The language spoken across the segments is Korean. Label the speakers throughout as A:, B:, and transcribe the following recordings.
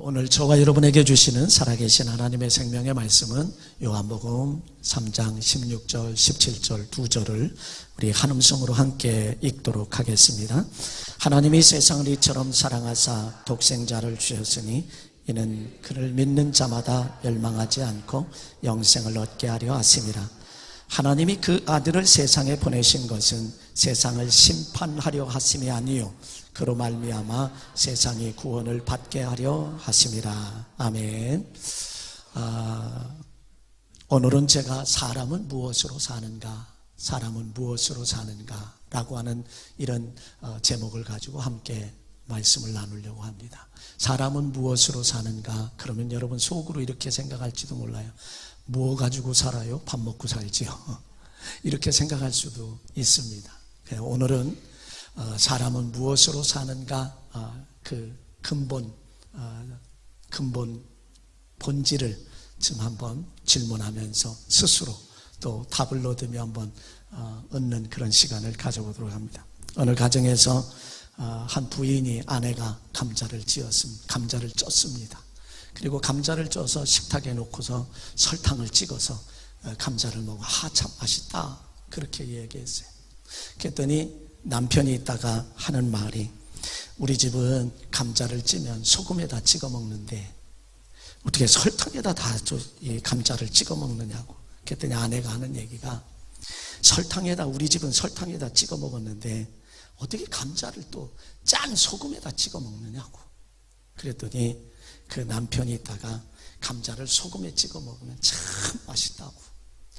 A: 오늘 저와 여러분에게 주시는 살아계신 하나님의 생명의 말씀은 요한복음 3장 16절 17절 두 절을 우리 한음성으로 함께 읽도록 하겠습니다. 하나님이 세상을 이처럼 사랑하사 독생자를 주셨으니 이는 그를 믿는 자마다 멸망하지 않고 영생을 얻게 하려 하심이라. 하나님이 그 아들을 세상에 보내신 것은 세상을 심판하려 하심이 아니요 그로 말미암아 세상이 구원을 받게 하려 하심이라. 아멘. 오늘은 제가 사람은 무엇으로 사는가, 사람은 무엇으로 사는가 라고 하는 이런 제목을 가지고 함께 말씀을 나누려고 합니다. 사람은 무엇으로 사는가? 그러면 여러분 속으로 이렇게 생각할지도 몰라요. 뭐 가지고 살아요? 밥 먹고 살지요. 이렇게 생각할 수도 있습니다. 오늘은 사람은 무엇으로 사는가, 그 근본 본질을 지금 한번 질문하면서 스스로 또 답을 얻으며 한번 얻는 그런 시간을 가져보도록 합니다. 어느 가정에서 한 부인이 아내가 감자를 쪘습니다. 그리고 감자를 쪄서 식탁에 놓고서 설탕을 찍어서 감자를 먹어 참 맛있다 그렇게 얘기했어요. 그랬더니 남편이 있다가 하는 말이, 우리 집은 감자를 찌면 소금에다 찍어 먹는데 어떻게 설탕에다 다 이 감자를 찍어 먹느냐고. 그랬더니 아내가 하는 얘기가, 우리 집은 설탕에다 찍어 먹었는데 어떻게 감자를 또 짠 소금에다 찍어 먹느냐고. 그랬더니 그 남편이 있다가 감자를 소금에 찍어 먹으면 참 맛있다고.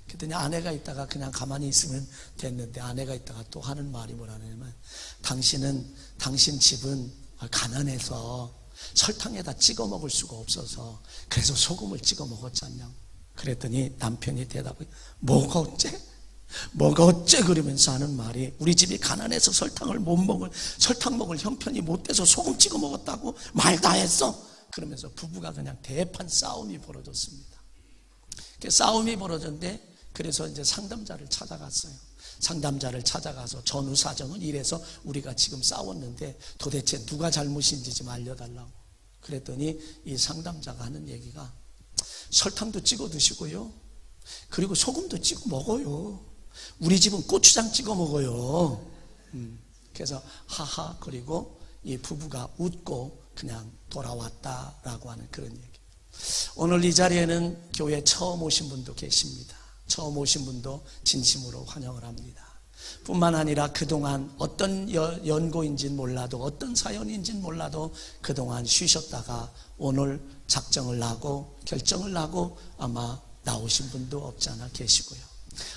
A: 그랬더니 아내가 있다가 그냥 가만히 있으면 됐는데 아내가 있다가 또 하는 말이 뭐라냐면, 당신 집은 가난해서 설탕에다 찍어 먹을 수가 없어서 그래서 소금을 찍어 먹었잖냐. 그랬더니 남편이 대답을, 뭐가 어째 그러면서 하는 말이, 우리 집이 가난해서 설탕 먹을 형편이 못 돼서 소금 찍어 먹었다고 말 다 했어. 그러면서 부부가 그냥 대판 싸움이 벌어졌습니다. 싸움이 벌어졌는데 그래서 이제 상담자를 찾아갔어요. 상담자를 찾아가서 전후 사정은 이래서 우리가 지금 싸웠는데 도대체 누가 잘못인지 좀 알려달라고. 그랬더니 이 상담자가 하는 얘기가, 설탕도 찍어 드시고요, 그리고 소금도 찍어 먹어요. 우리 집은 고추장 찍어 먹어요. 그래서 하하, 그리고 이 부부가 웃고 그냥 돌아왔다라고 하는 그런 얘기. 오늘 이 자리에는 교회 처음 오신 분도 계십니다. 처음 오신 분도 진심으로 환영을 합니다. 뿐만 아니라 그동안 어떤 연고인지는 몰라도, 어떤 사연인지는 몰라도 그동안 쉬셨다가 오늘 작정을 하고 결정을 하고 아마 나오신 분도 없지 않아 계시고요.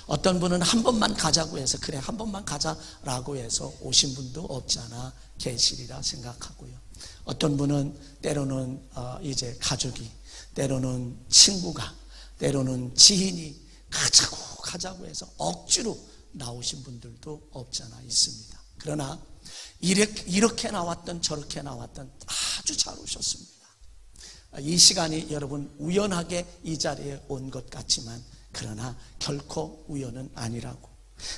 A: 어떤 분은 한 번만 가자고 해서, 그래 한 번만 가자라고 해서 오신 분도 없지 않아 계시리라 생각하고요. 어떤 분은 때로는 이제 가족이, 때로는 친구가, 때로는 지인이 가자고 해서 억지로 나오신 분들도 없지 않아 있습니다. 그러나 이렇게 나왔던 저렇게 나왔던 아주 잘 오셨습니다. 이 시간이 여러분 우연하게 이 자리에 온 것 같지만 그러나 결코 우연은 아니라고.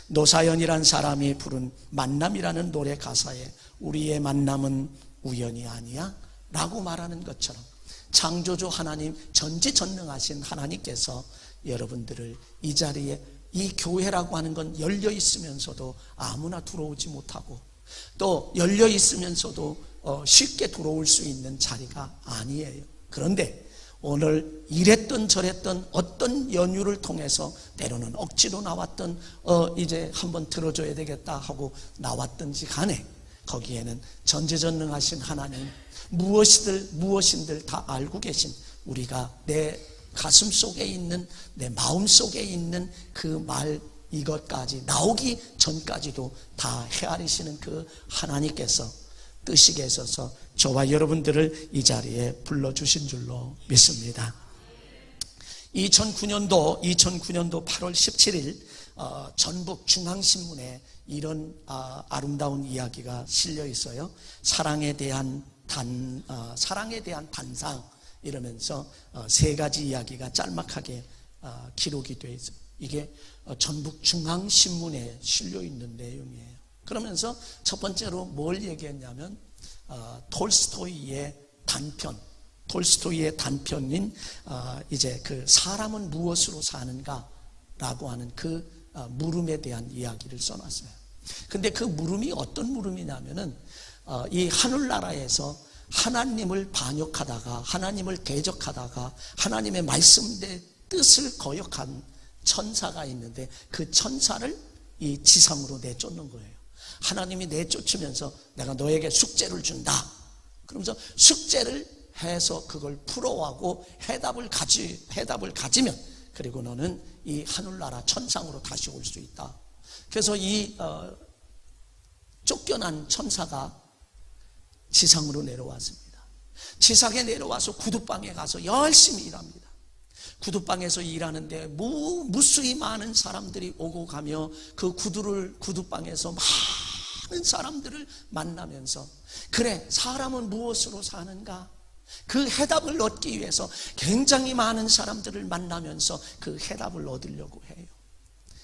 A: 노사연이란 사람이 부른 만남이라는 노래 가사에 우리의 만남은 우연이 아니야 라고 말하는 것처럼 창조주 하나님, 전지전능하신 하나님께서 여러분들을 이 자리에, 이 교회라고 하는 건 열려 있으면서도 아무나 들어오지 못하고 또 열려 있으면서도 쉽게 들어올 수 있는 자리가 아니에요. 그런데 오늘 이랬던 저랬던 어떤 연유를 통해서 때로는 억지로 나왔던 이제 한번 들어줘야 되겠다 하고 나왔든지 간에 거기에는 전지전능하신 하나님, 무엇인들 다 알고 계신, 우리가 내 가슴 속에 있는, 내 마음 속에 있는 그 말, 이것까지 나오기 전까지도 다 헤아리시는 그 하나님께서 뜻이 계셔서 저와 여러분들을 이 자리에 불러주신 줄로 믿습니다. 2009년도 8월 17일 전북 중앙신문에 이런 아름다운 이야기가 실려 있어요. 사랑에 대한 단상 이러면서 세 가지 이야기가 짤막하게 기록이 되어 있어요. 이게 전북 중앙신문에 실려 있는 내용이에요. 그러면서 첫 번째로 뭘 얘기했냐면 톨스토이의 단편, 톨스토이의 단편인 이제 그 사람은 무엇으로 사는가라고 하는 그 물음에 대한 이야기를 써놨어요. 근데 그 물음이 어떤 물음이냐면은 이 하늘나라에서 하나님을 반역하다가 하나님을 대적하다가 하나님의 말씀의 뜻을 거역한 천사가 있는데 그 천사를 이 지상으로 내쫓는 거예요. 하나님이 내쫓으면서 내가 너에게 숙제를 준다. 그러면서 숙제를 해서 그걸 풀어가고 해답을 가지면 그리고 너는 이 하늘나라 천상으로 다시 올 수 있다. 그래서 이 쫓겨난 천사가 지상으로 내려왔습니다. 지상에 내려와서 구두방에 가서 열심히 일합니다. 구두방에서 일하는데 무수히 많은 사람들이 오고 가며 그 구두방에서 많은 사람들을 만나면서 그래 사람은 무엇으로 사는가? 그 해답을 얻기 위해서 굉장히 많은 사람들을 만나면서 그 해답을 얻으려고 해요.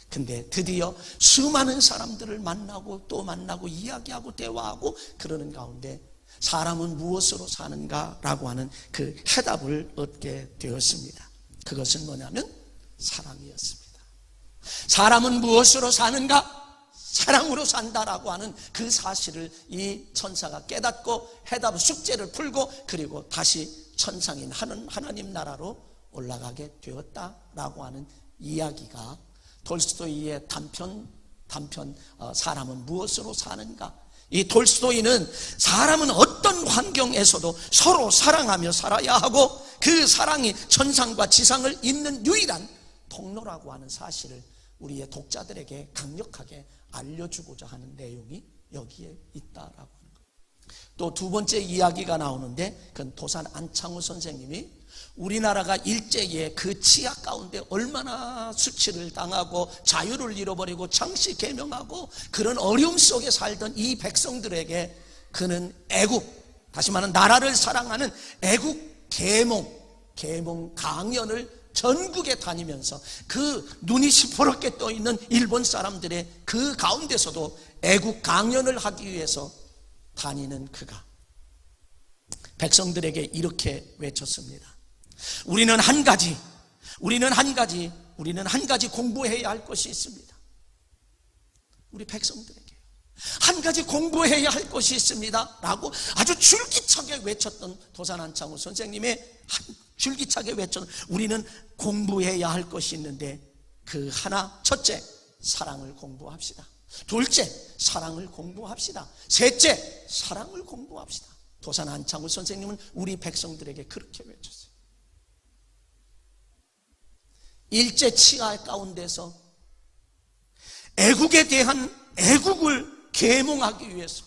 A: 근데 드디어 수많은 사람들을 만나고 또 만나고 이야기하고 대화하고 그러는 가운데 사람은 무엇으로 사는가라고 하는 그 해답을 얻게 되었습니다. 그것은 뭐냐면 사랑이었습니다. 사람은 무엇으로 사는가? 사랑으로 산다라고 하는 그 사실을 이 천사가 깨닫고 해답 숙제를 풀고 그리고 다시 천상인 하나님 나라로 올라가게 되었다라고 하는 이야기가 톨스토이의 단편 사람은 무엇으로 사는가? 이 톨스토이는 사람은 어떤 환경에서도 서로 사랑하며 살아야 하고 그 사랑이 천상과 지상을 잇는 유일한 통로라고 하는 사실을 우리의 독자들에게 강력하게 알려주고자 하는 내용이 여기에 있다라고 하는 거예요. 또 두 번째 이야기가 나오는데 그건 도산 안창호 선생님이 우리나라가 일제에 그 치약 가운데 얼마나 수치를 당하고 자유를 잃어버리고 창시 개명하고 그런 어려움 속에 살던 이 백성들에게 그는 애국, 다시 말하면 나라를 사랑하는 애국 계몽 강연을 전국에 다니면서 그 눈이 시퍼렇게 떠있는 일본 사람들의 그 가운데서도 애국 강연을 하기 위해서 다니는 그가 백성들에게 이렇게 외쳤습니다. 우리는 한 가지 공부해야 할 것이 있습니다. 우리 백성들에게 한 가지 공부해야 할 것이 있습니다 라고 아주 줄기차게 외쳤던 도산 안창호 선생님의 줄기차게 외쳤던 우리는 공부해야 할 것이 있는데 그 하나, 첫째 사랑을 공부합시다. 둘째 사랑을 공부합시다. 셋째 사랑을 공부합시다. 도산 안창호 선생님은 우리 백성들에게 그렇게 외쳤어요. 일제 치하 가운데서 애국에 대한 애국을 계몽하기 위해서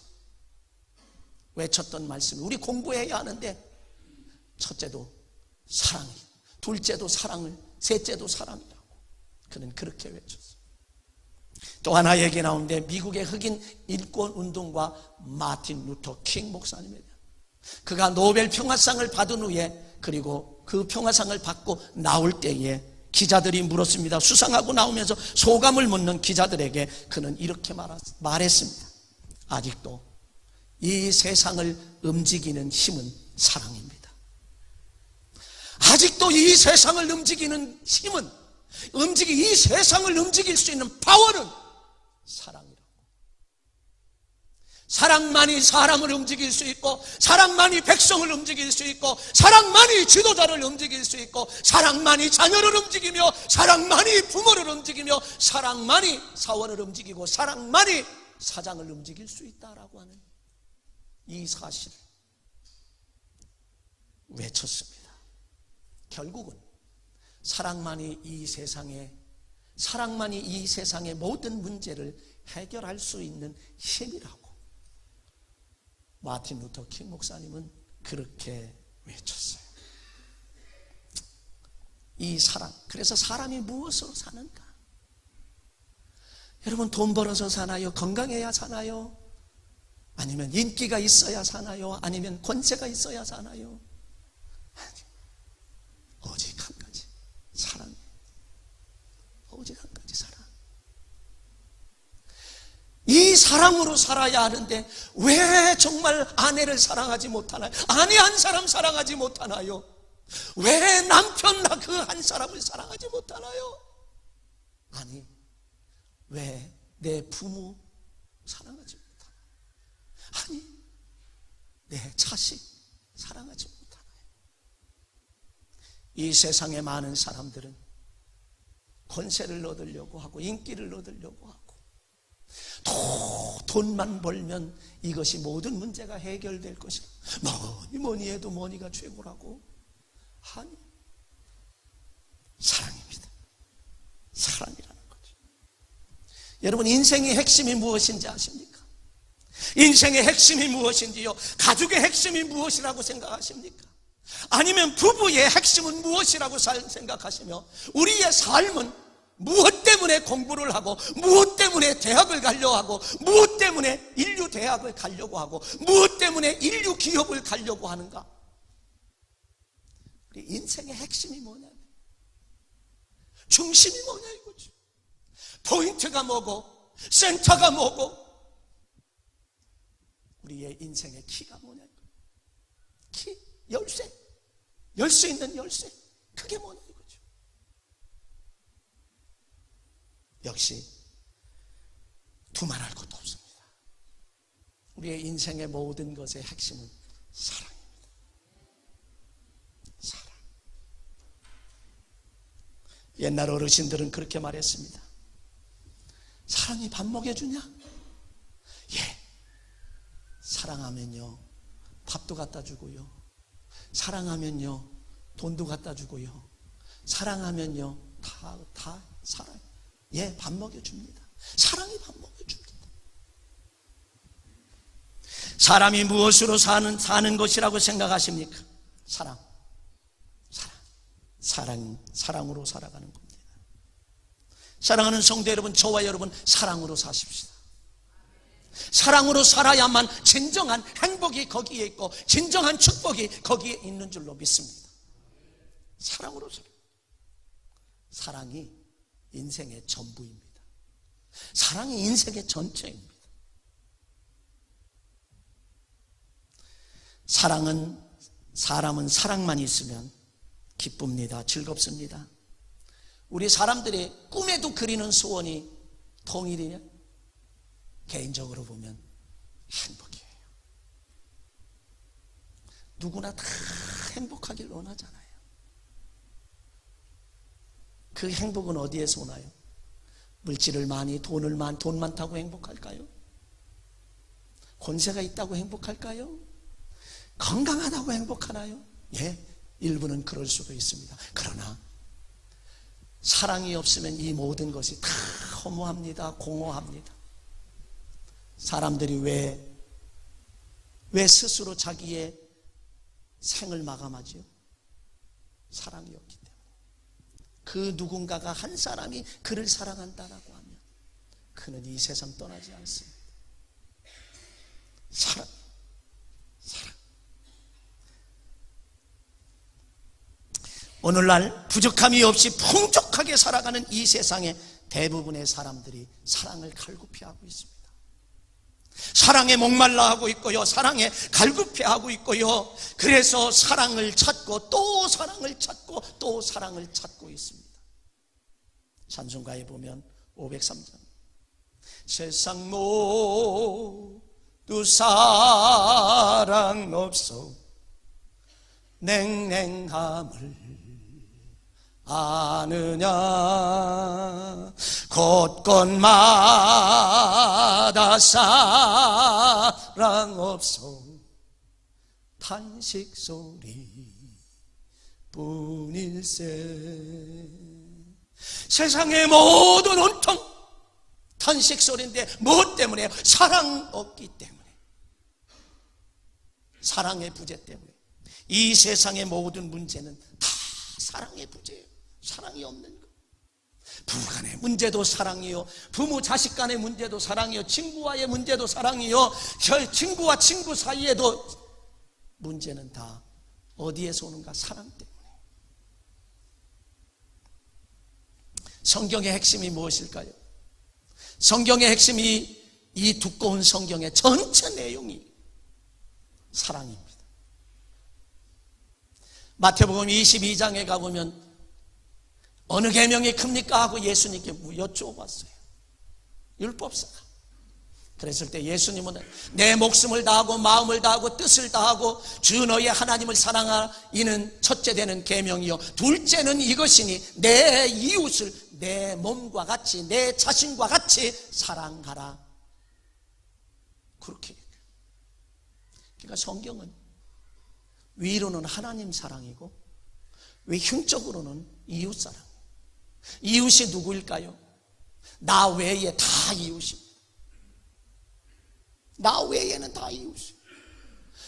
A: 외쳤던 말씀이 우리 공부해야 하는데 첫째도 사랑이, 둘째도 사랑을, 셋째도 사랑이라고 그는 그렇게 외쳤어요. 또 하나 얘기 나오는데 미국의 흑인 인권 운동가 마틴 루터 킹 목사님입니다. 그가 노벨 평화상을 받은 후에 그리고 그 평화상을 받고 나올 때에 기자들이 물었습니다. 수상하고 나오면서 소감을 묻는 기자들에게 그는 이렇게 말했습니다. 아직도 이 세상을 움직이는 힘은 사랑입니다. 아직도 이 세상을 움직이는 힘은 이 세상을 움직일 수 있는 파워는 사랑이라고. 사랑만이 사람을 움직일 수 있고 사랑만이 백성을 움직일 수 있고 사랑만이 지도자를 움직일 수 있고 사랑만이 자녀를 움직이며 사랑만이 부모를 움직이며 사랑만이 사원을 움직이고 사랑만이 사장을 움직일 수 있다라고 하는 이 사실을 외쳤습니다. 결국은 사랑만이 이 세상의 모든 문제를 해결할 수 있는 힘이라고 마틴 루터 킹 목사님은 그렇게 외쳤어요. 이 사랑. 그래서 사람이 무엇으로 사는가? 여러분 돈 벌어서 사나요? 건강해야 사나요? 아니면 인기가 있어야 사나요? 아니면 권세가 있어야 사나요? 오직 한 가지 사랑이에요. 오직 한 가지 사랑. 이 사랑으로 살아야 하는데 왜 정말 아내를 사랑하지 못하나요? 아내 한 사람 사랑하지 못하나요? 왜 남편 나 그 한 사람을 사랑하지 못하나요? 아니, 왜 내 부모 사랑하지 못하나요? 아니, 내 자식 사랑하지 못하나요? 이 세상의 많은 사람들은 권세를 얻으려고 하고 인기를 얻으려고 하고 돈만 벌면 이것이 모든 문제가 해결될 것이라 뭐니 해도 뭐니가 최고라고. 아니, 사랑입니다. 사랑이라는 거죠. 여러분, 인생의 핵심이 무엇인지 아십니까? 인생의 핵심이 무엇인지요? 가족의 핵심이 무엇이라고 생각하십니까? 아니면 부부의 핵심은 무엇이라고 생각하시며 우리의 삶은 무엇 때문에 공부를 하고 무엇 때문에 대학을 가려고 하고 무엇 때문에 인류 대학을 가려고 하고 무엇 때문에 인류 기업을 가려고 하는가? 우리 인생의 핵심이 뭐냐면 중심이 뭐냐 이거죠. 포인트가 뭐고 센터가 뭐고 우리의 인생의 키가 뭐냐 이거. 키, 열쇠, 열 수 있는 열쇠, 그게 뭐냐 이거죠. 역시 두말할 것도 없습니다. 우리의 인생의 모든 것의 핵심은 사랑입니다. 사랑. 옛날 어르신들은 그렇게 말했습니다. 사랑이 밥 먹여주냐? 예. 사랑하면요 밥도 갖다 주고요, 사랑하면요 돈도 갖다 주고요, 사랑하면요 다 사랑. 예, 밥 먹여줍니다. 사랑이 밥 먹여줍니다. 사람이 무엇으로 사는 것이라고 생각하십니까? 사랑으로 살아가는 겁니다. 사랑하는 성도 여러분, 저와 여러분 사랑으로 사십시다. 사랑으로 살아야만 진정한 행복이 거기에 있고 진정한 축복이 거기에 있는 줄로 믿습니다. 사랑으로 살아. 사랑이 인생의 전부입니다. 사랑이 인생의 전체입니다. 사람은 사랑만 있으면 기쁩니다. 즐겁습니다. 우리 사람들이 꿈에도 그리는 소원이 통일이냐? 개인적으로 보면 행복이에요. 누구나 다 행복하길 원하잖아요. 그 행복은 어디에서 오나요? 물질을 많이, 돈 많다고 행복할까요? 권세가 있다고 행복할까요? 건강하다고 행복하나요? 예, 일부는 그럴 수도 있습니다. 그러나 사랑이 없으면 이 모든 것이 다 허무합니다. 공허합니다. 사람들이 왜 스스로 자기의 생을 마감하지요? 사랑이 없기 때문에. 그 누군가가 한 사람이 그를 사랑한다라고 하면 그는 이 세상 떠나지 않습니다. 사랑. 오늘날 부족함이 없이 풍족하게 살아가는 이 세상의 대부분의 사람들이 사랑을 갈구피하고 있습니다. 사랑에 목말라 하고 있고요, 사랑에 갈구피하고 있고요. 그래서 사랑을 찾고 또 사랑을 찾고 또 사랑을 찾고 있습니다. 찬송가에 보면 503장 세상 모두 사랑 없어 냉랭함을 아느냐 곳곳마다 사랑 없어 탄식 소리 뿐일세. 세상의 모든 온통 탄식 소리인데 무엇 때문에요? 사랑 없기 때문에, 사랑의 부재 때문에. 이 세상의 모든 문제는 다 사랑의 부재예요. 사랑이 없는 것. 부부간의 문제도 사랑이요, 부모 자식 간의 문제도 사랑이요, 친구와의 문제도 사랑이요, 친구와 친구 사이에도 문제는 다 어디에서 오는가? 사랑 때문에. 성경의 핵심이 무엇일까요? 성경의 핵심이 이 두꺼운 성경의 전체 내용이 사랑입니다. 마태복음 22장에 가보면 어느 계명이 큽니까? 하고 예수님께 여쭤봤어요. 율법사가. 그랬을 때 예수님은 내 목숨을 다하고 마음을 다하고 뜻을 다하고 주 너의 하나님을 사랑하는 첫째 되는 계명이요 둘째는 이것이니 내 이웃을 내 몸과 같이 내 자신과 같이 사랑하라. 그렇게 얘기해요. 그러니까 성경은 위로는 하나님 사랑이고 외형적으로는 이웃 사랑이에요. 이웃이 누구일까요? 나 외에 다 이웃입니다. 나 외에는 다 이웃이에요.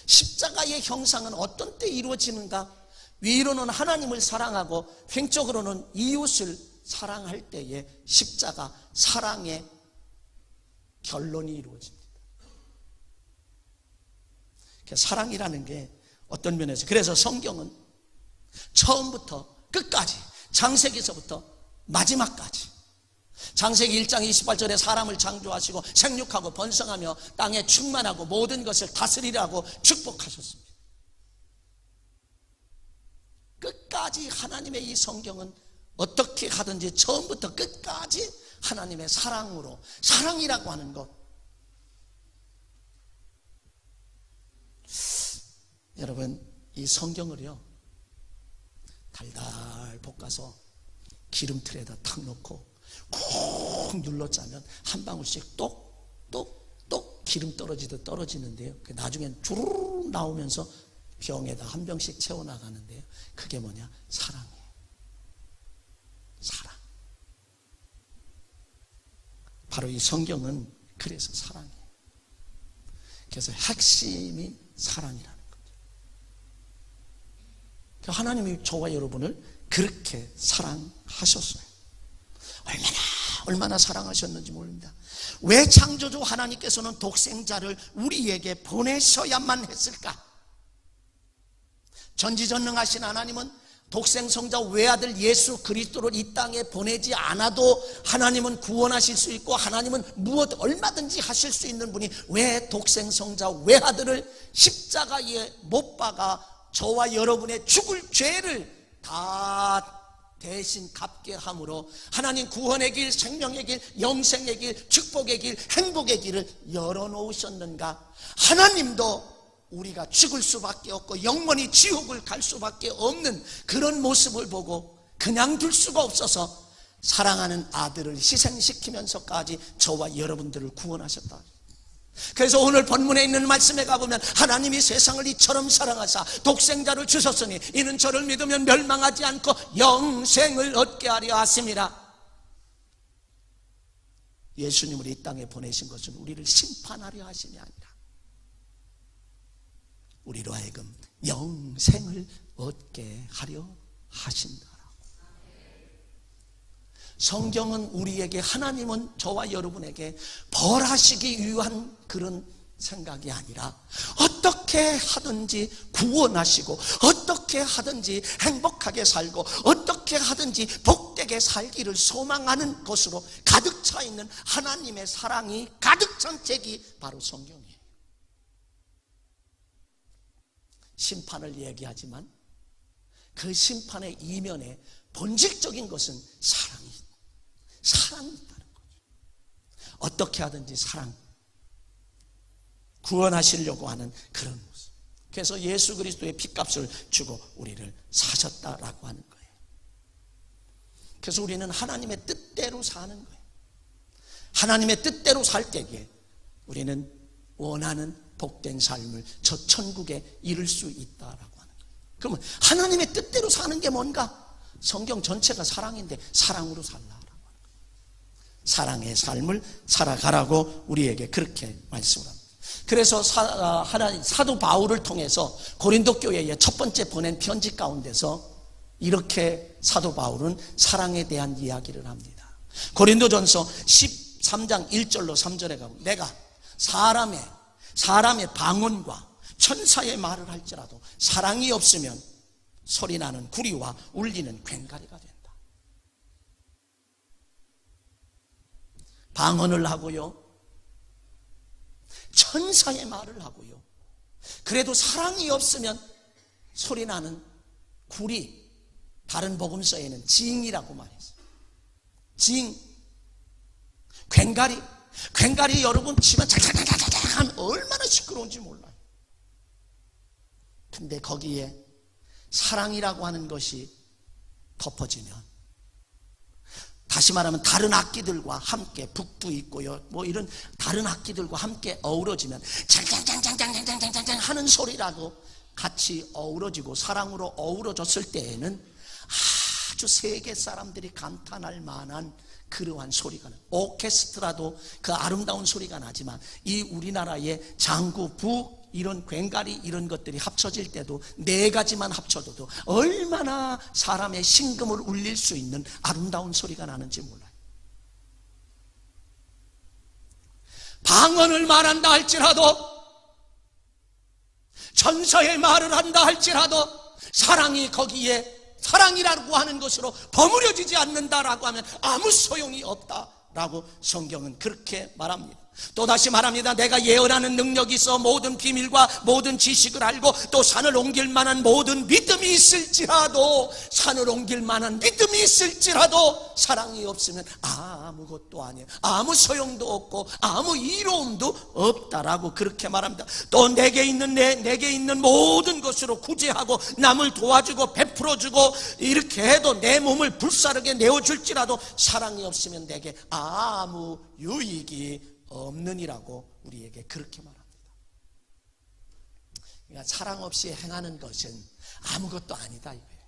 A: 십자가의 형상은 어떤 때 이루어지는가? 위로는 하나님을 사랑하고 횡적으로는 이웃을 사랑할 때에 십자가 사랑의 결론이 이루어집니다. 사랑이라는 게 어떤 면에서 그래서 성경은 처음부터 끝까지 창세기서부터 마지막까지 창세기 1장 28절에 사람을 창조하시고 생육하고 번성하며 땅에 충만하고 모든 것을 다스리라고 축복하셨습니다. 끝까지 하나님의 이 성경은 어떻게 하든지 처음부터 끝까지 하나님의 사랑으로 사랑이라고 하는 것 여러분 이 성경을요 달달 볶아서 기름틀에다 탁 넣고 콕 눌러 짜면 한 방울씩 똑똑똑 기름 떨어지듯 떨어지는데요 나중엔 주르륵 나오면서 병에다 한 병씩 채워나가는데요 그게 뭐냐? 사랑이에요. 사랑. 바로 이 성경은 그래서 사랑이에요. 그래서 핵심이 사랑이라는 거죠. 하나님이 저와 여러분을 그렇게 사랑하셨어요. 얼마나 사랑하셨는지 모릅니다. 왜 창조주 하나님께서는 독생자를 우리에게 보내셔야만 했을까? 전지전능하신 하나님은 독생성자 외아들 예수 그리스도를 이 땅에 보내지 않아도 하나님은 구원하실 수 있고 하나님은 무엇 얼마든지 하실 수 있는 분이 왜 독생성자 외아들을 십자가에 못 박아 저와 여러분의 죽을 죄를 다 대신 갚게 함으로 하나님 구원의 길, 생명의 길, 영생의 길, 축복의 길, 행복의 길을 열어놓으셨는가? 하나님도 우리가 죽을 수밖에 없고 영원히 지옥을 갈 수밖에 없는 그런 모습을 보고 그냥 둘 수가 없어서 사랑하는 아들을 희생시키면서까지 저와 여러분들을 구원하셨다. 그래서 오늘 본문에 있는 말씀에 가보면 하나님이 세상을 이처럼 사랑하사 독생자를 주셨으니 이는 저를 믿으면 멸망하지 않고 영생을 얻게 하려 하심이라. 예수님을 이 땅에 보내신 것은 우리를 심판하려 하심이 아니라 우리로 하여금 영생을 얻게 하려 하신다라고. 성경은 우리에게 하나님은 저와 여러분에게 벌하시기 위한 그런 생각이 아니라 어떻게 하든지 구원하시고 어떻게 하든지 행복하게 살고 어떻게 하든지 복되게 살기를 소망하는 것으로 가득 차 있는 하나님의 사랑이 가득 찬 책이 바로 성경이에요. 심판을 얘기하지만 그 심판의 이면에 본질적인 것은 사랑이 있다는 거죠. 어떻게 하든지 사랑 구원하시려고 하는 그런 모습. 그래서 예수 그리스도의 핏값을 주고 우리를 사셨다라고 하는 거예요. 그래서 우리는 하나님의 뜻대로 사는 거예요. 하나님의 뜻대로 살 때에 우리는 원하는 복된 삶을 저 천국에 이룰 수 있다라고 하는 거예요. 그러면 하나님의 뜻대로 사는 게 뭔가? 성경 전체가 사랑인데 사랑으로 살라라고 하는 거예요. 사랑의 삶을 살아가라고 우리에게 그렇게 말씀을 합니다. 그래서 사도 바울을 통해서 고린도 교회에 첫 번째 보낸 편지 가운데서 이렇게 사도 바울은 사랑에 대한 이야기를 합니다. 고린도전서 13장 1절로 3절에 가면 내가 사람의 방언과 천사의 말을 할지라도 사랑이 없으면 소리나는 구리와 울리는 괭가리가 된다. 방언을 하고요 천사의 말을 하고요. 그래도 사랑이 없으면 소리나는 구리, 다른 복음서에는 징이라고 말했어요. 징, 괭가리 여러분 치면 자자자자자 하면 얼마나 시끄러운지 몰라요. 근데 거기에 사랑이라고 하는 것이 덮어지면, 다시 말하면 다른 악기들과 함께, 북도 있고요, 뭐 이런 다른 악기들과 함께 어우러지면 장장장장장장장장 하는 소리라도 같이 어우러지고 사랑으로 어우러졌을 때에는 아주 세계 사람들이 감탄할 만한 그러한 소리가 나요. 오케스트라도 그 아름다운 소리가 나지만 이 우리나라의 장구, 부, 이런 괭가리 이런 것들이 합쳐질 때도 네 가지만 합쳐도 얼마나 사람의 심금을 울릴 수 있는 아름다운 소리가 나는지 몰라요. 방언을 말한다 할지라도, 전서의 말을 한다 할지라도 사랑이 거기에, 사랑이라고 하는 것으로 버무려지지 않는다라고 하면 아무 소용이 없다라고 성경은 그렇게 말합니다. 또다시 말합니다. 내가 예언하는 능력이 있어 모든 비밀과 모든 지식을 알고 또 산을 옮길 만한 모든 믿음이 있을지라도, 산을 옮길 만한 믿음이 있을지라도 사랑이 없으면 아무것도 아니에요. 아무 소용도 없고 아무 이로움도 없다라고 그렇게 말합니다. 또 내게 있는 모든 것으로 구제하고 남을 도와주고 베풀어주고 이렇게 해도 내 몸을 불사르게 내어줄지라도 사랑이 없으면 내게 아무 유익이 없느니라고 우리에게 그렇게 말합니다. 그러니까 사랑 없이 행하는 것은 아무것도 아니다 이거예요.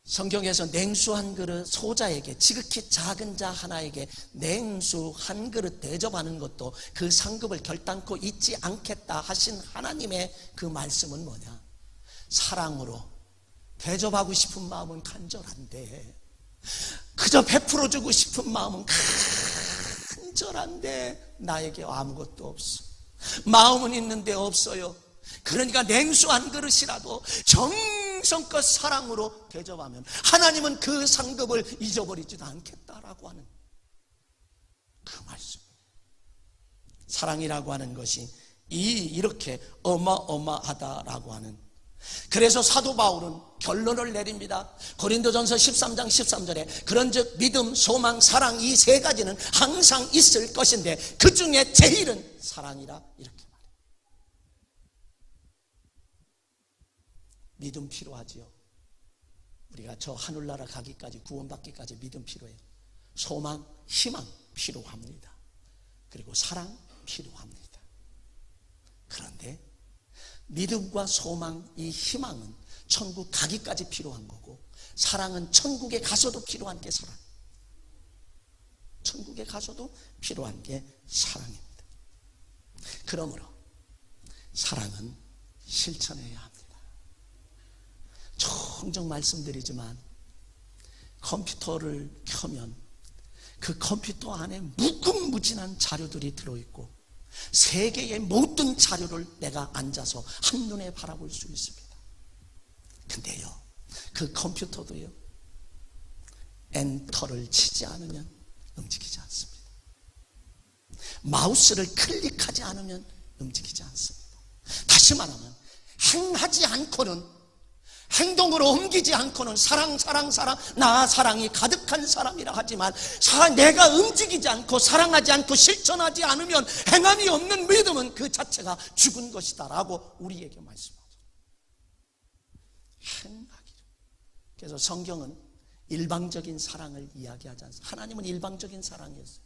A: 성경에서 냉수 한 그릇 소자에게, 지극히 작은 자 하나에게 냉수 한 그릇 대접하는 것도 그 상급을 결단코 잊지 않겠다 하신 하나님의 그 말씀은 뭐냐? 사랑으로 대접하고 싶은 마음은 간절한데, 그저 베풀어주고 싶은 마음은 간절한데 나에게 아무것도 없어. 마음은 있는데 없어요. 그러니까 냉수 한 그릇이라도 정성껏 사랑으로 대접하면 하나님은 그 상급을 잊어버리지도 않겠다라고 하는 그 말씀. 사랑이라고 하는 것이 이렇게 어마어마하다라고 하는, 그래서 사도 바울은 결론을 내립니다. 고린도전서 13장 13절에 그런즉 믿음, 소망, 사랑 이 세 가지는 항상 있을 것인데 그 중에 제일은 사랑이라 이렇게 말해요. 믿음 필요하지요. 우리가 저 하늘나라 가기까지, 구원받기까지 믿음 필요해요. 소망, 희망 필요합니다. 그리고 사랑 필요합니다. 그런데 믿음과 소망, 이 희망은 천국 가기까지 필요한 거고, 사랑은 천국에 가서도 필요한 게 사랑. 천국에 가서도 필요한 게 사랑입니다. 그러므로 사랑은 실천해야 합니다. 종종 말씀드리지만 컴퓨터를 켜면 그 컴퓨터 안에 무궁무진한 자료들이 들어있고 세계의 모든 자료를 내가 앉아서 한눈에 바라볼 수 있습니다. 근데요, 그 컴퓨터도요, 엔터를 치지 않으면 움직이지 않습니다. 마우스를 클릭하지 않으면 움직이지 않습니다. 다시 말하면 행하지 않고는, 행동으로 옮기지 않고는 사랑, 나 사랑이 가득한 사람이라 하지만 내가 움직이지 않고 사랑하지 않고 실천하지 않으면 행함이 없는 믿음은 그 자체가 죽은 것이다 라고 우리에게 말씀하죠. 행하기를. 그래서 성경은 일방적인 사랑을 이야기하지 않습니다. 하나님은 일방적인 사랑이었어요.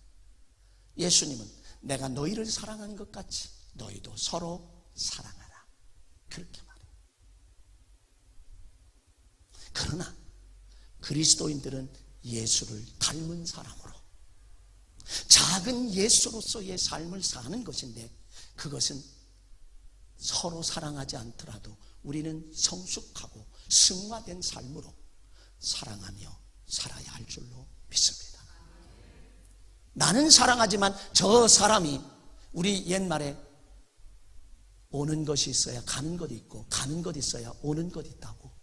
A: 예수님은 내가 너희를 사랑한 것 같이 너희도 서로 사랑하라 그렇게 말해요. 그러나 그리스도인들은 예수를 닮은 사람으로 작은 예수로서의 삶을 사는 것인데, 그것은 서로 사랑하지 않더라도 우리는 성숙하고 승화된 삶으로 사랑하며 살아야 할 줄로 믿습니다. 나는 사랑하지만 저 사람이, 우리 옛말에 오는 것이 있어야 가는 것이 있고 가는 것이 있어야 오는 것이 있다고.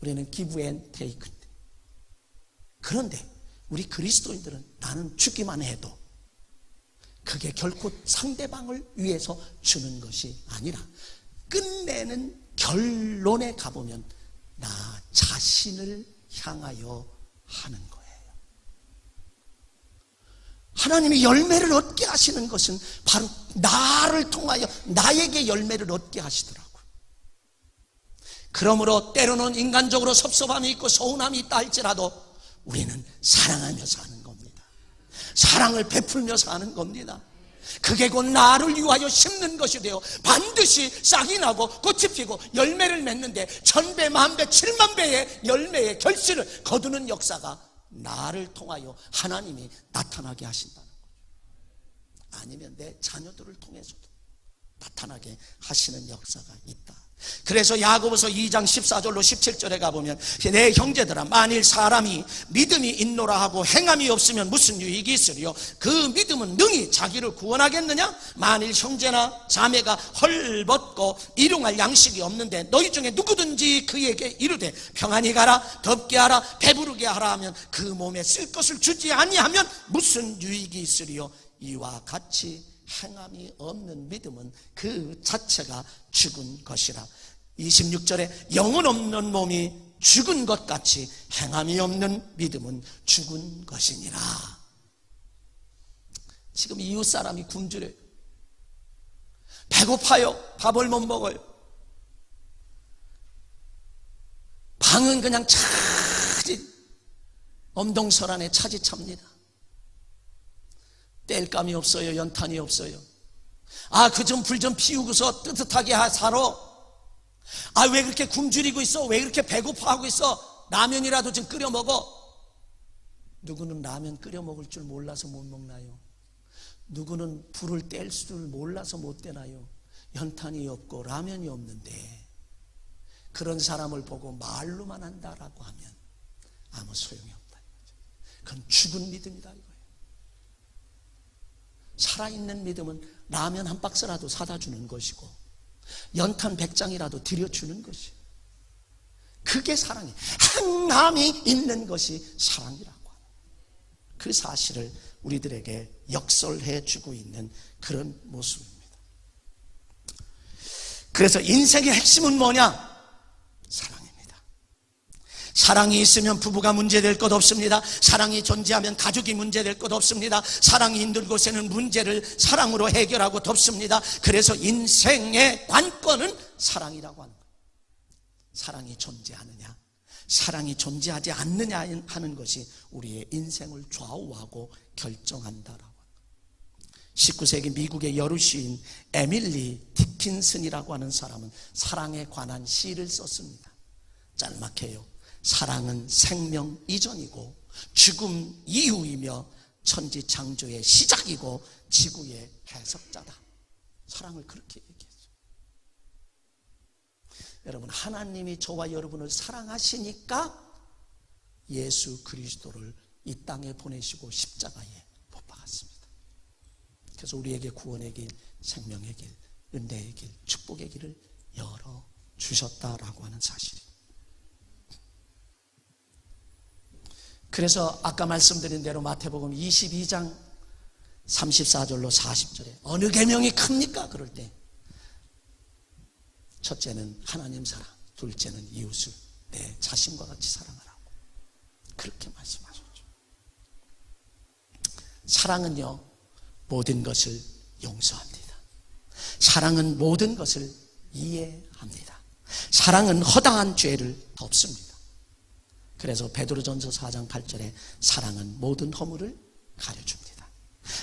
A: 우리는 give and take. 그런데 우리 그리스도인들은 나는 주기만 해도 그게 결코 상대방을 위해서 주는 것이 아니라 끝내는 결론에 가보면 나 자신을 향하여 하는 거예요. 하나님이 열매를 얻게 하시는 것은 바로 나를 통하여 나에게 열매를 얻게 하시더라고요. 그러므로 때로는 인간적으로 섭섭함이 있고 서운함이 있다 할지라도 우리는 사랑하며 사는 겁니다. 사랑을 베풀며 사는 겁니다. 그게 곧 나를 위하여 심는 것이 되어 반드시 싹이 나고 꽃이 피고 열매를 맺는데 1000배, 10,000배, 70,000배의 열매의 결실을 거두는 역사가 나를 통하여 하나님이 나타나게 하신다는 거죠. 아니면 내 자녀들을 통해서도 나타나게 하시는 역사가 있다. 그래서 야고보서 2장 14절로 17절에 가보면 내 형제들아 만일 사람이 믿음이 있노라 하고 행함이 없으면 무슨 유익이 있으리요? 그 믿음은 능히 자기를 구원하겠느냐? 만일 형제나 자매가 헐벗고 일용할 양식이 없는데 너희 중에 누구든지 그에게 이르되 평안히 가라 덥게 하라 배부르게 하라 하면 그 몸에 쓸 것을 주지 아니하면 무슨 유익이 있으리요? 이와 같이 행함이 없는 믿음은 그 자체가 죽은 것이라. 26절에 영혼 없는 몸이 죽은 것 같이 행함이 없는 믿음은 죽은 것이니라. 지금 이웃 사람이 굶주려요. 배고파요. 밥을 못 먹어요. 방은 그냥 차지 엄동설 안에 차지 찹니다. 땔감이 없어요. 연탄이 없어요. 그 좀 불 좀 피우고서 뜨뜻하게 살아. 왜 그렇게 굶주리고 있어? 왜 그렇게 배고파하고 있어? 라면이라도 좀 끓여 먹어. 누구는 라면 끓여 먹을 줄 몰라서 못 먹나요? 누구는 불을 뗄 줄 몰라서 못 떼나요? 연탄이 없고 라면이 없는데 그런 사람을 보고 말로만 한다라고 하면 아무 소용이 없다. 그건 죽은 믿음이다 이거예요. 살아있는 믿음은 라면 한 박스라도 사다 주는 것이고 연탄 100장이라도 드려주는 것이에요. 그게 사랑이에요. 행함이 있는 것이 사랑이라고 하는 그 사실을 우리들에게 역설해 주고 있는 그런 모습입니다. 그래서 인생의 핵심은 뭐냐? 사랑입니다. 사랑이 있으면 부부가 문제될 것 없습니다. 사랑이 존재하면 가족이 문제될 것 없습니다. 사랑이 있는 곳에는 문제를 사랑으로 해결하고 덮습니다. 그래서 인생의 관건은 사랑이라고 하는 거예요. 사랑이 존재하느냐 사랑이 존재하지 않느냐 하는 것이 우리의 인생을 좌우하고 결정한다라고 하는 거예요. 19세기 미국의 여류 시인 에밀리 디킨슨이라고 하는 사람은 사랑에 관한 시를 썼습니다. 짤막해요. 사랑은 생명 이전이고 죽음 이후이며 천지 창조의 시작이고 지구의 해석자다. 사랑을 그렇게 얘기했어요. 여러분, 하나님이 저와 여러분을 사랑하시니까 예수 그리스도를 이 땅에 보내시고 십자가에 못 박았습니다. 그래서 우리에게 구원의 길, 생명의 길, 은혜의 길, 축복의 길을 열어주셨다라고 하는 사실입니다. 그래서 아까 말씀드린 대로 마태복음 22장 34절로 40절에 어느 계명이 큽니까? 그럴 때 첫째는 하나님 사랑, 둘째는 이웃을 내 자신과 같이 사랑하라고 그렇게 말씀하셨죠. 사랑은요 모든 것을 용서합니다. 사랑은 모든 것을 이해합니다. 사랑은 허다한 죄를 덮습니다. 그래서 베드로전서 4장 8절에 사랑은 모든 허물을 가려줍니다.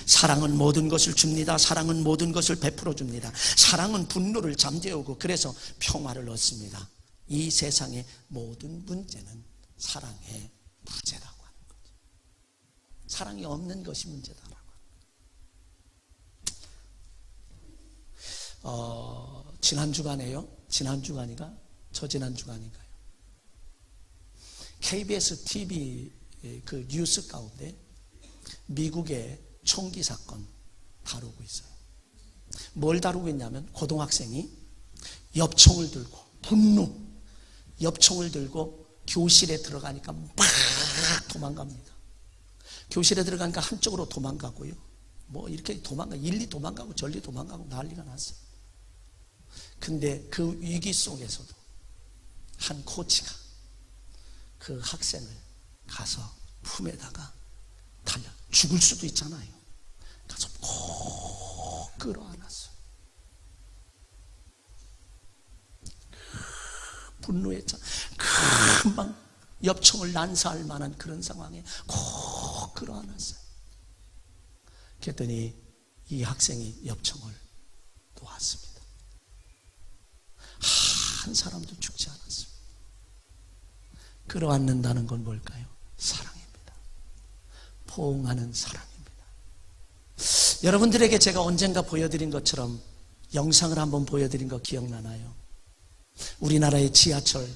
A: 사랑은 모든 것을 줍니다. 사랑은 모든 것을 베풀어 줍니다. 사랑은 분노를 잠재우고 그래서 평화를 얻습니다. 이 세상의 모든 문제는 사랑의 부재라고 하는 거죠. 사랑이 없는 것이 문제다라고 하는 거죠. 지난 주간에요. 지난 주간인가? 저지난 주간인가요? KBS TV 그 뉴스 가운데 미국의 총기 사건 다루고 있어요. 뭘 다루고 있냐면 고등학생이 엽총을 들고 분노 엽총을 들고 교실에 들어가니까 막 도망갑니다. 교실에 들어가니까 한쪽으로 도망가고요. 뭐 이렇게 일리 도망가고 절리 도망가고 난리가 났어요. 근데 그 위기 속에서도 한 코치가 그 학생을 가서 품에다가 달려, 죽을 수도 있잖아요. 가서 꼭 끌어안았어요. 분노했잖아. 금방 엽총을 난사할 만한 그런 상황에 꼭 끌어안았어요. 그랬더니 이 학생이 엽총을 놓았습니다. 한 사람도 죽지 않았어요. 끌어안는다는 건 뭘까요? 사랑입니다. 포옹하는 사랑입니다. 여러분들에게 제가 언젠가 보여드린 것처럼 영상을 한번 보여드린 거 기억나나요? 우리나라의 지하철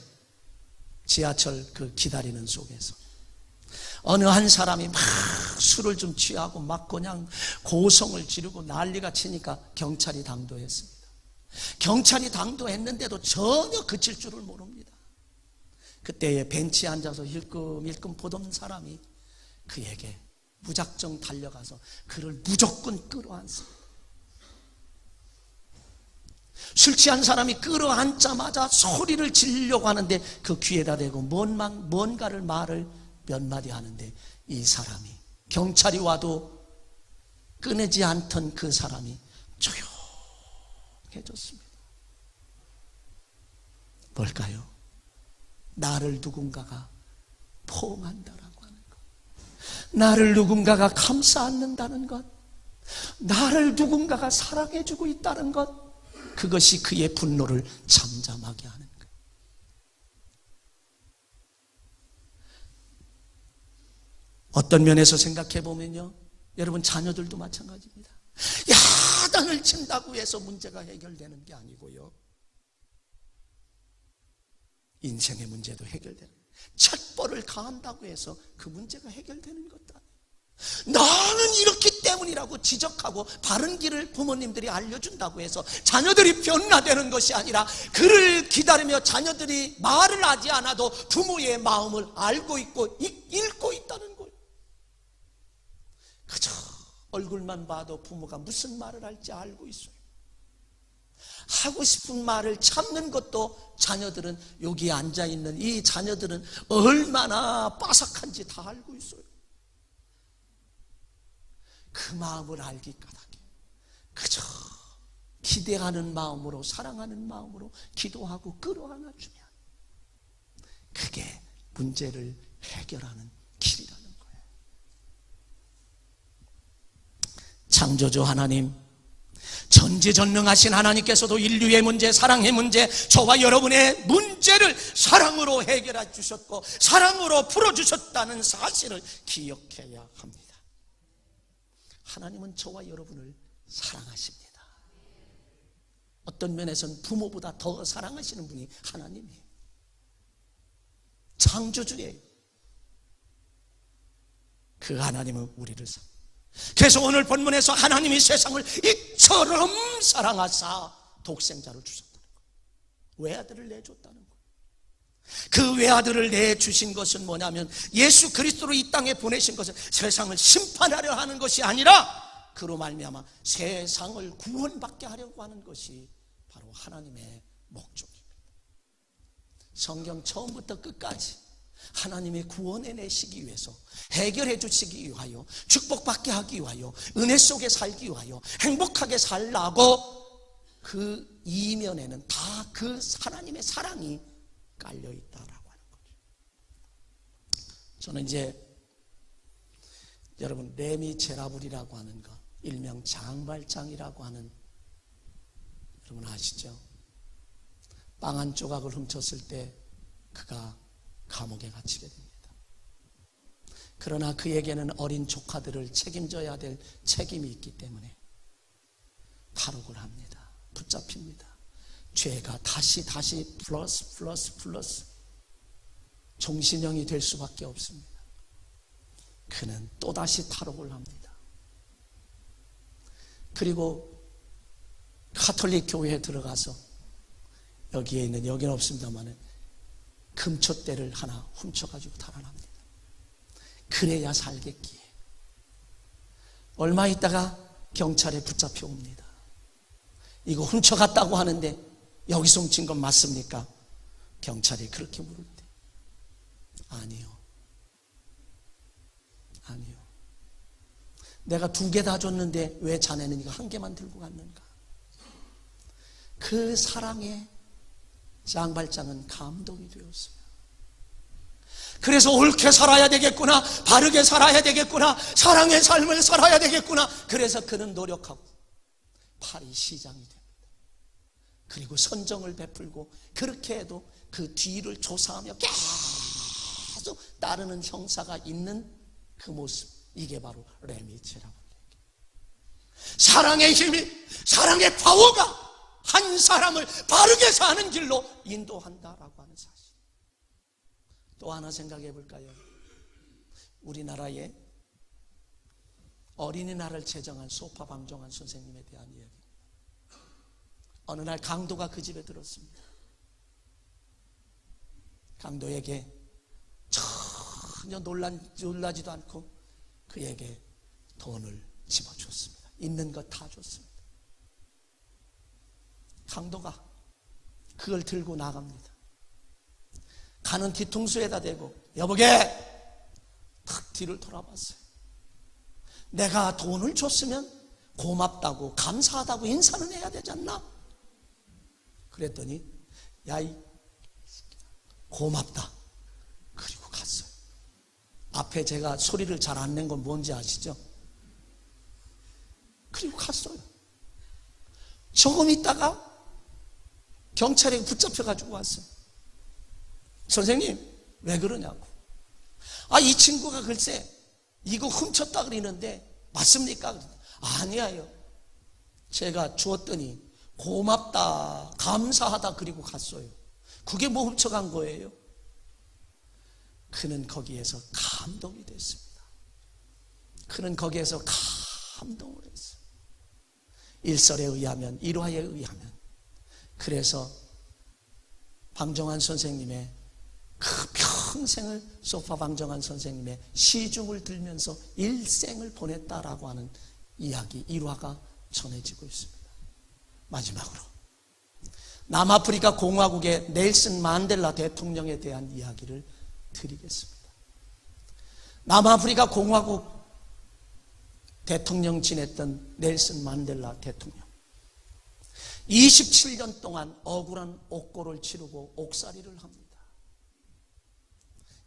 A: 그 기다리는 속에서 어느 한 사람이 막 술을 좀 취하고 막 그냥 고성을 지르고 난리가 치니까 경찰이 당도했습니다. 경찰이 당도했는데도 전혀 그칠 줄을 모릅니다. 그때에 벤치에 앉아서 힐끔힐끔 보던 사람이 그에게 무작정 달려가서 그를 무조건 끌어안습니다. 술 취한 사람이 끌어안자마자 소리를 지르려고 하는데 그 귀에다 대고 뭔가를 말을 몇 마디 하는데 이 사람이, 경찰이 와도 끊이지 않던 그 사람이 조용해졌습니다. 뭘까요? 나를 누군가가 포옹한다라고 하는 것, 나를 누군가가 감싸 안는다는 것, 나를 누군가가 사랑해주고 있다는 것, 그것이 그의 분노를 잠잠하게 하는 거예요. 어떤 면에서 생각해 보면요, 여러분 자녀들도 마찬가지입니다. 야단을 친다고 해서 문제가 해결되는 게 아니고요, 인생의 문제도 해결되는 거예요. 책벌을 가한다고 해서 그 문제가 해결되는 것도 아니에요. 나는 이렇기 때문이라고 지적하고 바른 길을 부모님들이 알려준다고 해서 자녀들이 변화되는 것이 아니라, 그를 기다리며 자녀들이 말을 하지 않아도 부모의 마음을 알고 있고 읽고 있다는 거예요. 그저 얼굴만 봐도 부모가 무슨 말을 할지 알고 있어요. 하고 싶은 말을 참는 것도 자녀들은, 여기 앉아있는 이 자녀들은 얼마나 빠삭한지 다 알고 있어요. 그 마음을 알기 까닭에 그저 기대하는 마음으로, 사랑하는 마음으로 기도하고 끌어안아주면 그게 문제를 해결하는 길이라는 거예요. 창조주 하나님, 전지전능하신 하나님께서도 인류의 문제, 사랑의 문제, 저와 여러분의 문제를 사랑으로 해결해 주셨고 사랑으로 풀어주셨다는 사실을 기억해야 합니다. 하나님은 저와 여러분을 사랑하십니다. 어떤 면에서는 부모보다 더 사랑하시는 분이 하나님이에요. 창조주예요. 그 하나님은 우리를 사랑합니다. 그래서 오늘 본문에서 하나님이 세상을 이처럼 사랑하사 독생자를 주셨다는 거예요. 외아들을 내줬다는 거예요. 그 외아들을 내주신 것은 뭐냐면, 예수 그리스도로 이 땅에 보내신 것은 세상을 심판하려 하는 것이 아니라 그로 말미암아 세상을 구원받게 하려고 하는 것이 바로 하나님의 목적입니다. 성경 처음부터 끝까지 하나님의 구원해 내시기 위해서, 해결해 주시기 위하여, 축복받게 하기 위하여, 은혜 속에 살기 위하여, 행복하게 살라고 그 이면에는 다 그 하나님의 사랑이 깔려있다라고 하는 거죠. 저는 이제 여러분 레미제라블이라고 하는 거, 일명 장발장이라고 하는, 여러분 아시죠? 빵 한 조각을 훔쳤을 때 그가 감옥에 갇히게 됩니다. 그러나 그에게는 어린 조카들을 책임져야 될 책임이 있기 때문에 탈옥을 합니다. 붙잡힙니다. 죄가 다시 플러스 종신형이 될 수밖에 없습니다. 그는 또다시 탈옥을 합니다. 그리고 가톨릭 교회에 들어가서, 여기에 있는, 여기는 없습니다만 금촛대를 하나 훔쳐가지고 달아납니다. 그래야 살겠기에 얼마 있다가 경찰에 붙잡혀 옵니다. 이거 훔쳐갔다고 하는데 여기서 훔친 건 맞습니까? 경찰이 그렇게 물을 때 아니요. 내가 2개 다 줬는데 왜 자네는 이거 1개만 들고 갔는가? 그 사랑에 장발장은 감동이 되었어요. 그래서 옳게 살아야 되겠구나, 바르게 살아야 되겠구나, 사랑의 삶을 살아야 되겠구나. 그래서 그는 노력하고 파리 시장이 됩니다. 그리고 선정을 베풀고 그렇게 해도 그 뒤를 조사하며 계속 따르는 형사가 있는 그 모습, 이게 바로 레미체라고 얘기해요. 사랑의 힘이, 사랑의 파워가 한 사람을 바르게 사는 길로 인도한다라고 하는 사실. 또 하나 생각해 볼까요? 우리나라에 어린이날을 제정한 소파 방정환 선생님에 대한 이야기입니다. 어느 날 강도가 그 집에 들었습니다. 강도에게 전혀 놀라지도 않고 그에게 돈을 집어줬습니다. 있는 것 다 줬습니다. 강도가 그걸 들고 나갑니다. 가는 뒤통수에다 대고 여보게 탁 뒤를 돌아봤어요. 내가 돈을 줬으면 고맙다고 감사하다고 인사는 해야 되지 않나? 그랬더니 야이 고맙다 그리고 갔어요. 앞에 제가 소리를 잘 안 낸 건 뭔지 아시죠? 그리고 갔어요. 조금 있다가 경찰에 붙잡혀가지고 왔어요. 선생님 왜 그러냐고. 이 친구가 글쎄 이거 훔쳤다 그러는데 맞습니까? 아니에요. 제가 주었더니 고맙다 감사하다 그리고 갔어요. 그게 뭐 훔쳐간 거예요? 그는 거기에서 감동이 됐습니다. 그는 거기에서 감동을 했어요. 일설에 의하면, 일화에 의하면, 그래서 방정환 선생님의 그 평생을 소파 방정환 선생님의 시중을 들면서 일생을 보냈다라고 하는 이야기, 일화가 전해지고 있습니다. 마지막으로 남아프리카 공화국의 넬슨 만델라 대통령에 대한 이야기를 드리겠습니다. 남아프리카 공화국 대통령 지냈던 넬슨 만델라 대통령, 27년 동안 억울한 옥고를 치르고 옥살이를 합니다.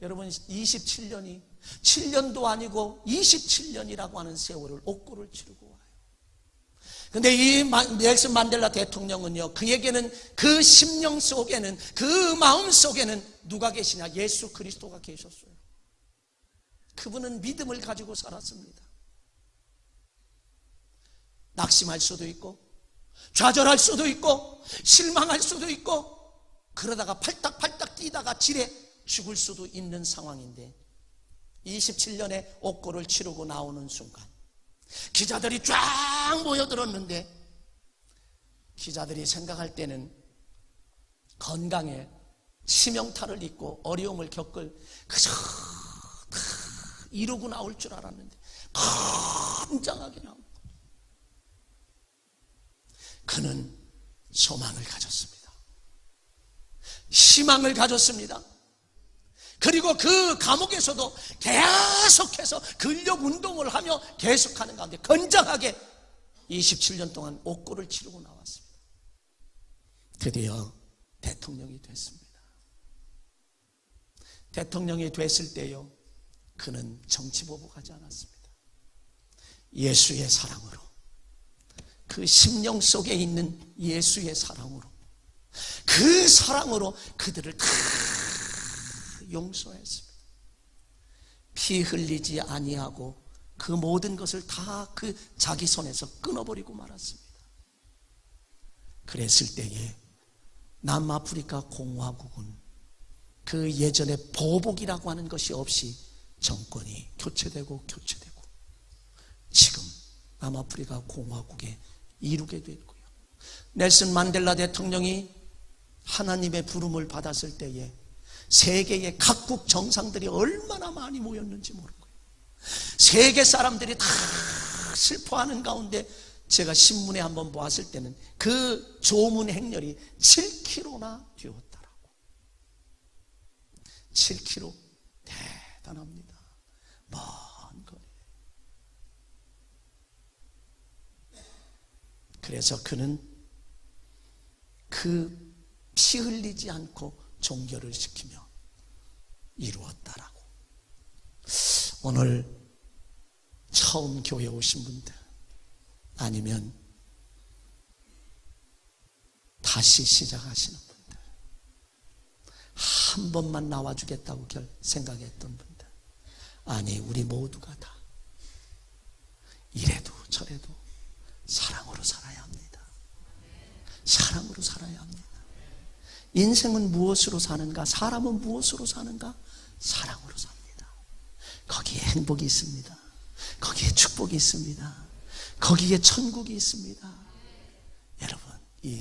A: 여러분 27년이 7년도 아니고 27년이라고 하는 세월을 옥고를 치르고 와요. 그런데 이 넬슨 만델라 대통령은요, 그에게는 그 심령 속에는, 그 마음 속에는 누가 계시냐? 예수 그리스도가 계셨어요. 그분은 믿음을 가지고 살았습니다. 낙심할 수도 있고 좌절할 수도 있고 실망할 수도 있고 그러다가 팔딱팔딱 뛰다가 지레 죽을 수도 있는 상황인데 27년의 옥고를 치르고 나오는 순간 기자들이 쫙 모여들었는데 기자들이 생각할 때는 건강에 치명타를 입고 어려움을 겪을 그저 이러고 나올 줄 알았는데 건장하게 나옵니다. 그는 소망을 가졌습니다. 희망을 가졌습니다. 그리고 그 감옥에서도 계속해서 근력 운동을 하며 계속하는 가운데 건장하게 27년 동안 옥고를 치르고 나왔습니다. 드디어 대통령이 됐습니다. 대통령이 됐을 때요, 그는 정치보복 하지 않았습니다. 예수의 사랑으로, 그 심령 속에 있는 예수의 사랑으로, 그 사랑으로 그들을 다 용서했습니다. 피 흘리지 아니하고 그 모든 것을 다 그 자기 손에서 끊어버리고 말았습니다. 그랬을 때에 남아프리카 공화국은 그 예전의 보복이라고 하는 것이 없이 정권이 교체되고 지금 남아프리카 공화국에 이루게 됐고요. 넬슨 만델라 대통령이 하나님의 부름을 받았을 때에 세계의 각국 정상들이 얼마나 많이 모였는지 모르고요. 세계 사람들이 다 슬퍼하는 가운데 제가 신문에 한번 보았을 때는 그 조문 행렬이 7km나 뛰었다라고. 7km. 대단합니다. 먼 거리. 그래서 그는 그 피 흘리지 않고 종교를 지키며 이루었다라고. 오늘 처음 교회 오신 분들, 아니면 다시 시작하시는 분들, 한 번만 나와주겠다고 생각했던 분들, 아니 우리 모두가 다 이래도 저래도 사랑으로 살아야 합니다. 사랑으로 살아야 합니다. 인생은 무엇으로 사는가? 사람은 무엇으로 사는가? 사랑으로 삽니다. 거기에 행복이 있습니다. 거기에 축복이 있습니다. 거기에 천국이 있습니다. 여러분, 이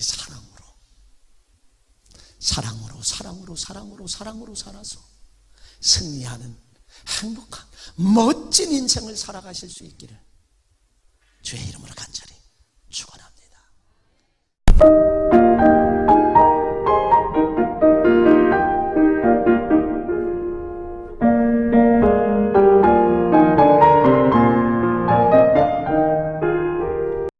A: 사랑으로 살아서 승리하는 행복한 멋진 인생을 살아가실 수 있기를 주의 이름으로 간절히 축원합니다.